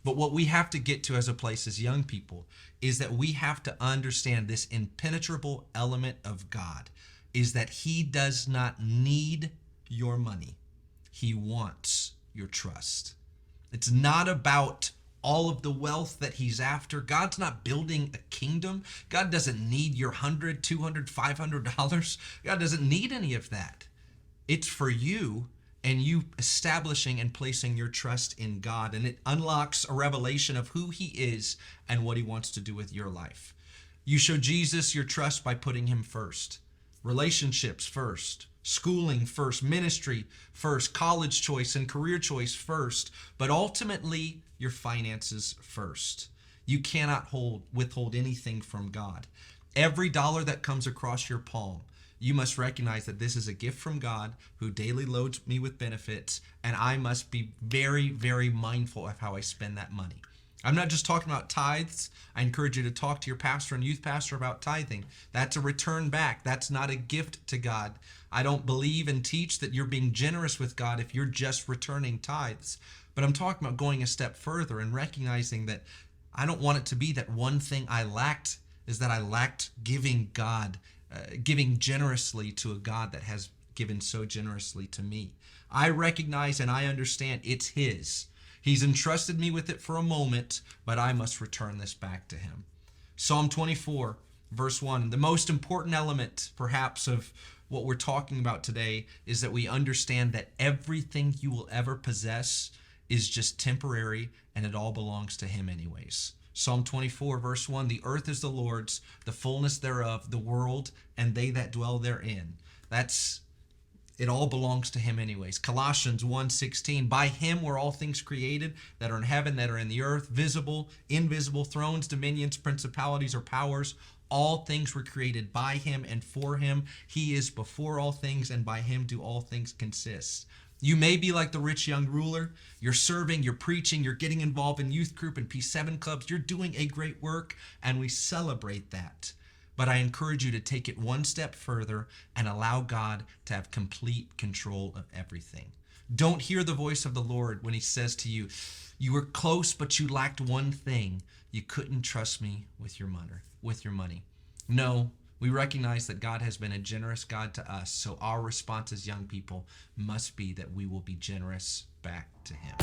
But what we have to get to as a place as young people is that we have to understand this impenetrable element of God is that he does not need your money. He wants your trust. It's not about all of the wealth that he's after. God's not building a kingdom. God doesn't need your $100, $200, $500. God doesn't need any of that. It's for you and you establishing and placing your trust in God. And it unlocks a revelation of who he is and what he wants to do with your life. You show Jesus your trust by putting him first. Relationships first. Schooling first. Ministry first. College choice and career choice first. But ultimately, your finances first. You cannot withhold anything from God. Every dollar that comes across your palm, you must recognize that this is a gift from God who daily loads me with benefits, and I must be very, very mindful of how I spend that money. I'm not just talking about tithes. I encourage you to talk to your pastor and youth pastor about tithing. That's a return back. That's not a gift to God. I don't believe and teach that you're being generous with God if you're just returning tithes. But I'm talking about going a step further and recognizing that I don't want it to be that one thing I lacked is that I lacked giving generously to a God that has given so generously to me. I recognize and I understand it's his. He's entrusted me with it for a moment, but I must return this back to him. Psalm 24, verse 1, the most important element, perhaps, of what we're talking about today is that we understand that everything you will ever possess is just temporary and it all belongs to him anyways. Psalm 24, verse 1, the earth is the Lord's, the fullness thereof, the world, and they that dwell therein. It all belongs to him anyways. Colossians 1:16, by him were all things created that are in heaven, that are in the earth, visible, invisible, thrones, dominions, principalities, or powers. All things were created by him and for him. He is before all things, and by him do all things consist. You may be like the rich young ruler. You're serving, you're preaching, you're getting involved in youth group and P7 clubs. You're doing a great work, and we celebrate that. But I encourage you to take it one step further and allow God to have complete control of everything. Don't hear the voice of the Lord when he says to you, you were close, but you lacked one thing. You couldn't trust me with your money. No, we recognize that God has been a generous God to us, so our response as young people must be that we will be generous back to him.